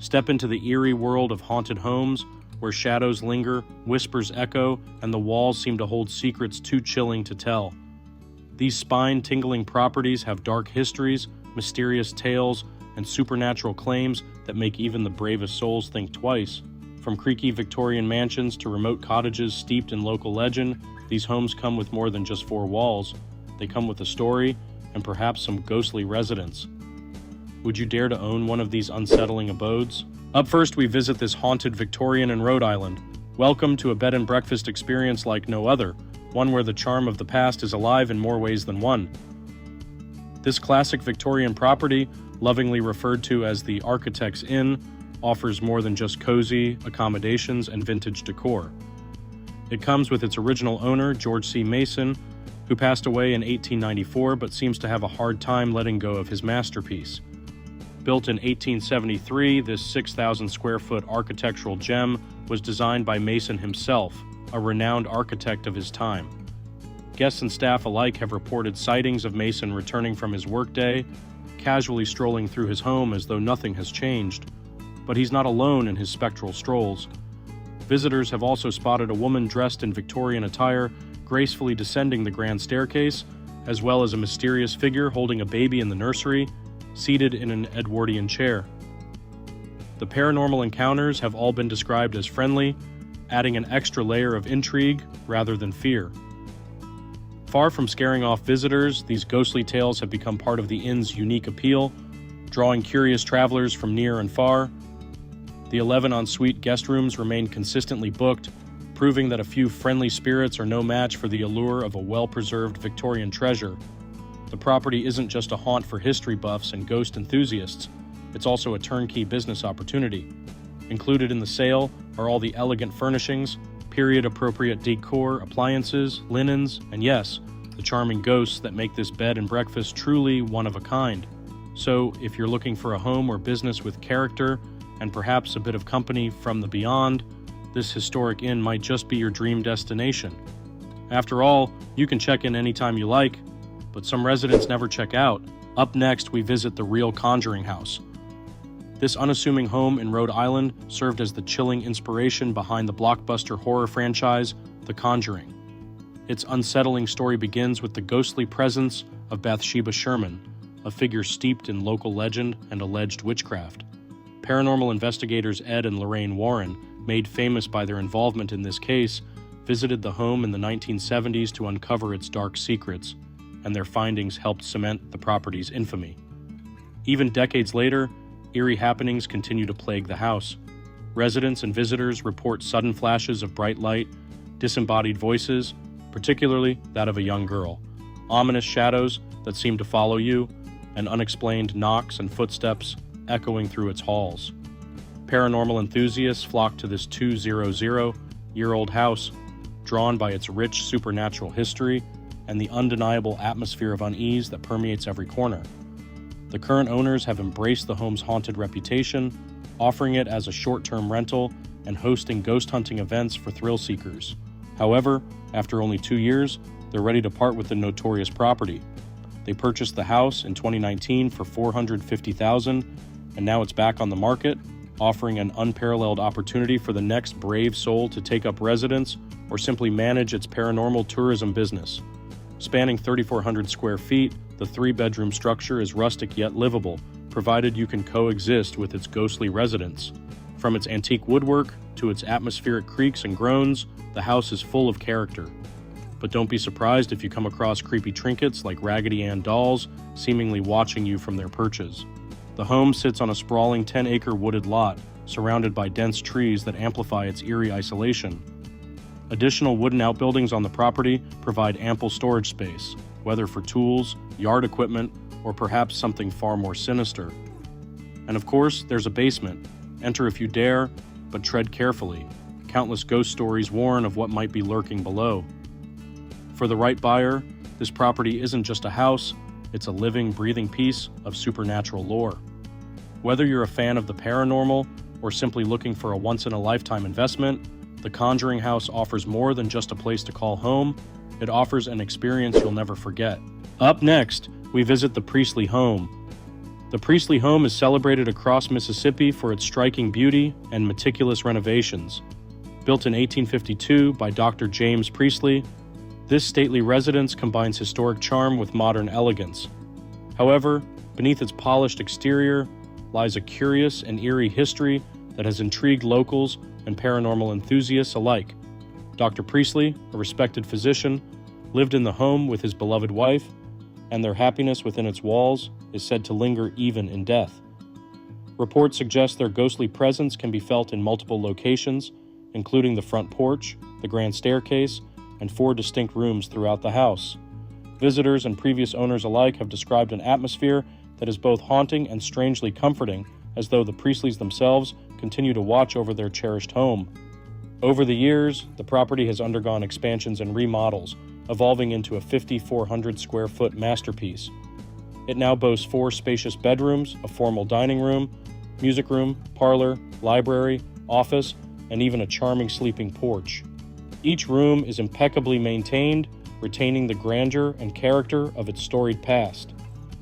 Step into the eerie world of haunted homes, where shadows linger, whispers echo, and the walls seem to hold secrets too chilling to tell. These spine-tingling properties have dark histories, mysterious tales, and supernatural claims that make even the bravest souls think twice. From creaky Victorian mansions to remote cottages steeped in local legend, these homes come with more than just four walls. They come with a story and perhaps some ghostly residents. Would you dare to own one of these unsettling abodes? Up first, we visit this haunted Victorian in Rhode Island. Welcome to a bed and breakfast experience like no other, one where the charm of the past is alive in more ways than one. This classic Victorian property, lovingly referred to as the Architect's Inn, offers more than just cozy accommodations and vintage decor. It comes with its original owner, George C. Mason, who passed away in 1894 but seems to have a hard time letting go of his masterpiece. Built in 1873, this 6,000 square foot architectural gem was designed by Mason himself, a renowned architect of his time. Guests and staff alike have reported sightings of Mason returning from his workday, casually strolling through his home as though nothing has changed. But he's not alone in his spectral strolls. Visitors have also spotted a woman dressed in Victorian attire gracefully descending the grand staircase, as well as a mysterious figure holding a baby in the nursery, seated in an Edwardian chair. The paranormal encounters have all been described as friendly, adding an extra layer of intrigue rather than fear. Far from scaring off visitors, these ghostly tales have become part of the inn's unique appeal, drawing curious travelers from near and far. The 11 ensuite guest rooms remain consistently booked, proving that a few friendly spirits are no match for the allure of a well-preserved Victorian treasure. The property isn't just a haunt for history buffs and ghost enthusiasts, it's also a turnkey business opportunity. Included in the sale are all the elegant furnishings, period-appropriate decor, appliances, linens, and yes, the charming ghosts that make this bed and breakfast truly one of a kind. So, if you're looking for a home or business with character, and perhaps a bit of company from the beyond, this historic inn might just be your dream destination. After all, you can check in anytime you like, but some residents never check out. Up next, we visit the real Conjuring House. This unassuming home in Rhode Island served as the chilling inspiration behind the blockbuster horror franchise, The Conjuring. Its unsettling story begins with the ghostly presence of Bathsheba Sherman, a figure steeped in local legend and alleged witchcraft. Paranormal investigators Ed and Lorraine Warren, made famous by their involvement in this case, visited the home in the 1970s to uncover its dark secrets, and their findings helped cement the property's infamy. Even decades later, eerie happenings continue to plague the house. Residents and visitors report sudden flashes of bright light, disembodied voices, particularly that of a young girl, ominous shadows that seem to follow you, and unexplained knocks and footsteps echoing through its halls. Paranormal enthusiasts flock to this 200-year-old house, drawn by its rich supernatural history and the undeniable atmosphere of unease that permeates every corner. The current owners have embraced the home's haunted reputation, offering it as a short-term rental and hosting ghost hunting events for thrill seekers. However, after only 2 years, they're ready to part with the notorious property. They purchased the house in 2019 for $450,000, and now it's back on the market, offering an unparalleled opportunity for the next brave soul to take up residence or simply manage its paranormal tourism business. Spanning 3,400 square feet, the 3-bedroom structure is rustic yet livable, provided you can coexist with its ghostly residents. From its antique woodwork to its atmospheric creaks and groans, the house is full of character. But don't be surprised if you come across creepy trinkets like Raggedy Ann dolls seemingly watching you from their perches. The home sits on a sprawling 10-acre wooded lot, surrounded by dense trees that amplify its eerie isolation. Additional wooden outbuildings on the property provide ample storage space, whether for tools, yard equipment, or perhaps something far more sinister. And of course, there's a basement. Enter if you dare, but tread carefully. Countless ghost stories warn of what might be lurking below. For the right buyer, this property isn't just a house, it's a living, breathing piece of supernatural lore. Whether you're a fan of the paranormal or simply looking for a once-in-a-lifetime investment, the Conjuring House offers more than just a place to call home. It offers an experience you'll never forget. Up next, we visit the Priestley home. The Priestley home is celebrated across Mississippi for its striking beauty and meticulous renovations. Built in 1852 by Dr. James Priestley, this stately residence combines historic charm with modern elegance. However, beneath its polished exterior lies a curious and eerie history that has intrigued locals and paranormal enthusiasts alike. Dr. Priestley, a respected physician, lived in the home with his beloved wife, and their happiness within its walls is said to linger even in death. Reports suggest their ghostly presence can be felt in multiple locations, including the front porch, the grand staircase, and 4 distinct rooms throughout the house. Visitors and previous owners alike have described an atmosphere that is both haunting and strangely comforting, as though the Priestleys themselves continue to watch over their cherished home. Over the years, the property has undergone expansions and remodels, evolving into a 5,400 square foot masterpiece. It now boasts 4 spacious bedrooms, a formal dining room, music room, parlor, library, office, and even a charming sleeping porch. Each room is impeccably maintained, retaining the grandeur and character of its storied past.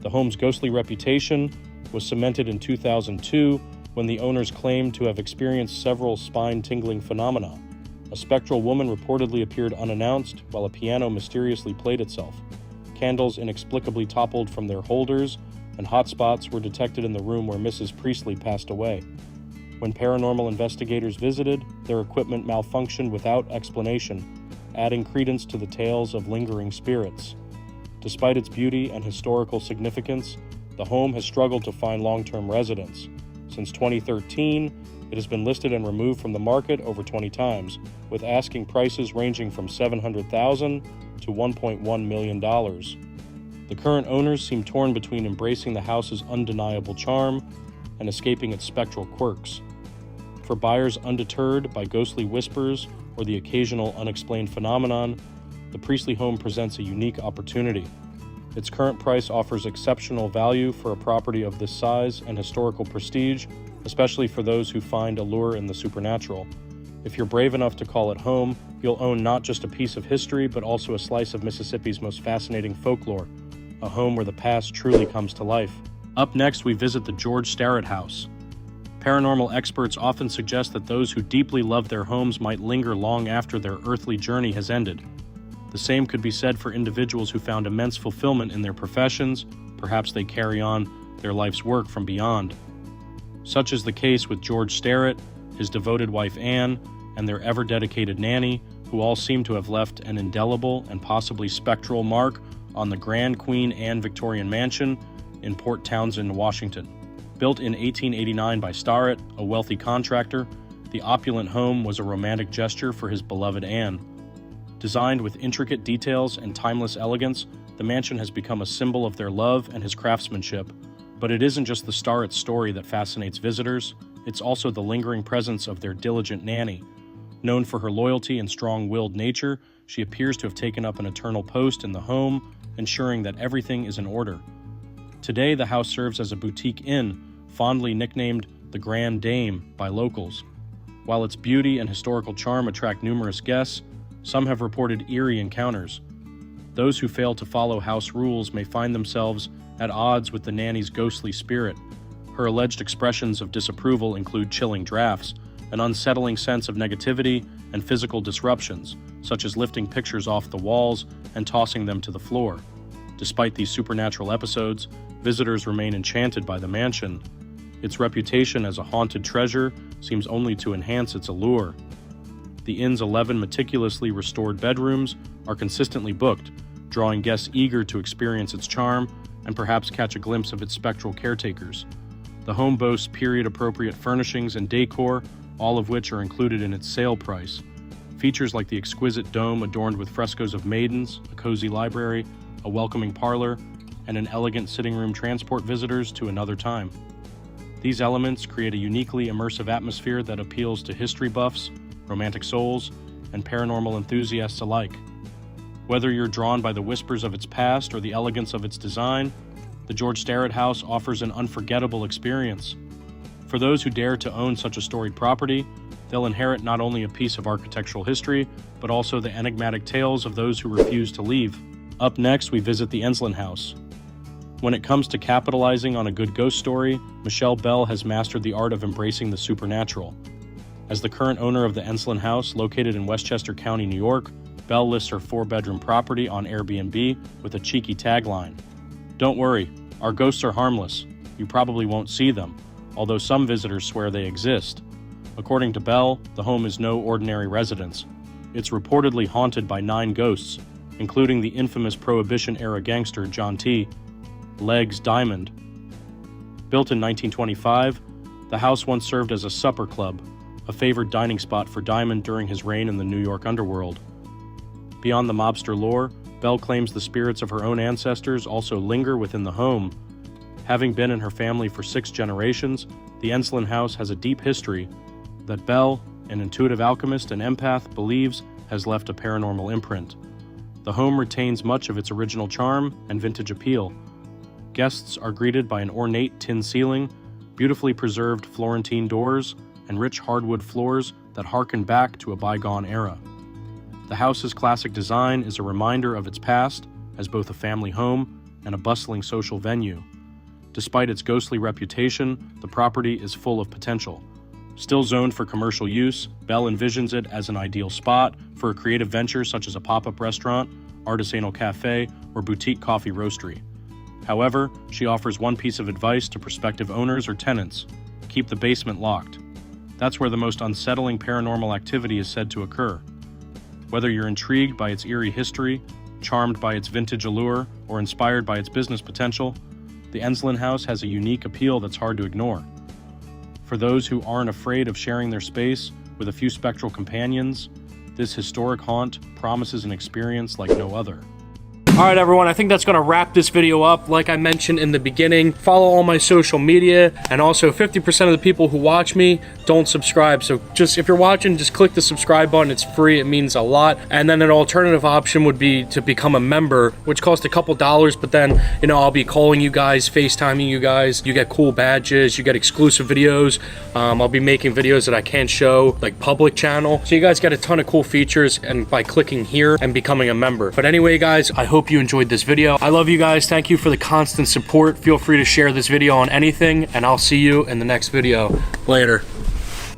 The home's ghostly reputation was cemented in 2002 when the owners claimed to have experienced several spine-tingling phenomena. A spectral woman reportedly appeared unannounced while a piano mysteriously played itself. Candles inexplicably toppled from their holders, and hot spots were detected in the room where Mrs. Priestley passed away. When paranormal investigators visited, their equipment malfunctioned without explanation, adding credence to the tales of lingering spirits. Despite its beauty and historical significance, the home has struggled to find long-term residents. Since 2013, it has been listed and removed from the market over 20 times, with asking prices ranging from $700,000 to $1.1 million. The current owners seem torn between embracing the house's undeniable charm and escaping its spectral quirks. For buyers undeterred by ghostly whispers or the occasional unexplained phenomenon, the Priestley home presents a unique opportunity. Its current price offers exceptional value for a property of this size and historical prestige, especially for those who find allure in the supernatural. If you're brave enough to call it home, you'll own not just a piece of history, but also a slice of Mississippi's most fascinating folklore, a home where the past truly comes to life. Up next, we visit the George Starrett house. Paranormal experts often suggest that those who deeply love their homes might linger long after their earthly journey has ended. The same could be said for individuals who found immense fulfillment in their professions. Perhaps they carry on their life's work from beyond. Such is the case with George Starrett, his devoted wife Anne, and their ever-dedicated nanny, who all seem to have left an indelible and possibly spectral mark on the Grand Queen Anne Victorian mansion in Port Townsend, Washington. Built in 1889 by Starrett, a wealthy contractor, the opulent home was a romantic gesture for his beloved Anne. Designed with intricate details and timeless elegance, the mansion has become a symbol of their love and his craftsmanship. But it isn't just the Starrett story that fascinates visitors, it's also the lingering presence of their diligent nanny. Known for her loyalty and strong-willed nature, she appears to have taken up an eternal post in the home, ensuring that everything is in order. Today, the house serves as a boutique inn, fondly nicknamed the Grand Dame by locals. While its beauty and historical charm attract numerous guests, some have reported eerie encounters. Those who fail to follow house rules may find themselves at odds with the nanny's ghostly spirit. Her alleged expressions of disapproval include chilling drafts, an unsettling sense of negativity, and physical disruptions, such as lifting pictures off the walls and tossing them to the floor. Despite these supernatural episodes, visitors remain enchanted by the mansion. Its reputation as a haunted treasure seems only to enhance its allure. The inn's 11 meticulously restored bedrooms are consistently booked, drawing guests eager to experience its charm and perhaps catch a glimpse of its spectral caretakers. The home boasts period-appropriate furnishings and decor, all of which are included in its sale price. Features like the exquisite dome adorned with frescoes of maidens, a cozy library, a welcoming parlor, and an elegant sitting room transport visitors to another time. These elements create a uniquely immersive atmosphere that appeals to history buffs, romantic souls, and paranormal enthusiasts alike. Whether you're drawn by the whispers of its past or the elegance of its design, the George Starrett house offers an unforgettable experience. For those who dare to own such a storied property, they'll inherit not only a piece of architectural history, but also the enigmatic tales of those who refuse to leave. Up next, we visit the Enslin house. When it comes to capitalizing on a good ghost story, Michelle Bell has mastered the art of embracing the supernatural. As the current owner of the Enslin house located in Westchester County, New York, Bell lists her 4-bedroom property on Airbnb with a cheeky tagline. "Don't worry, our ghosts are harmless. You probably won't see them, although some visitors swear they exist." According to Bell, the home is no ordinary residence. It's reportedly haunted by 9 ghosts, including the infamous Prohibition-era gangster John T. Legs Diamond. Built in 1925, the house once served as a supper club, a favored dining spot for Diamond during his reign in the New York underworld. Beyond the mobster lore, Bell claims the spirits of her own ancestors also linger within the home. Having been in her family for 6 generations, the Enslin house has a deep history that Bell, an intuitive alchemist and empath, believes has left a paranormal imprint. The home retains much of its original charm and vintage appeal. Guests are greeted by an ornate tin ceiling, beautifully preserved Florentine doors, and rich hardwood floors that harken back to a bygone era. The house's classic design is a reminder of its past as both a family home and a bustling social venue. Despite its ghostly reputation, the property is full of potential. Still zoned for commercial use, Bell envisions it as an ideal spot for a creative venture such as a pop-up restaurant, artisanal cafe, or boutique coffee roastery. However, she offers one piece of advice to prospective owners or tenants: keep the basement locked. That's where the most unsettling paranormal activity is said to occur. Whether you're intrigued by its eerie history, charmed by its vintage allure, or inspired by its business potential, the Enslin house has a unique appeal that's hard to ignore. For those who aren't afraid of sharing their space with a few spectral companions, this historic haunt promises an experience like no other. Alright everyone, I think that's going to wrap this video up. Like I mentioned in the beginning, follow all my social media, and also 50% of the people who watch me don't subscribe. So just, if you're watching, just click the subscribe button. It's free, it means a lot. And then an alternative option would be to become a member, which costs a couple dollars, but then, you know, I'll be calling you guys, FaceTiming you guys. You get cool badges, you get exclusive videos. I'll be making videos that I can't show, like public channel. So you guys get a ton of cool features and by clicking here and becoming a member. But anyway guys, I hope you enjoyed this video. I love you guys. Thank you for the constant support. Feel free to share this video on anything, and I'll see you in the next video. Later.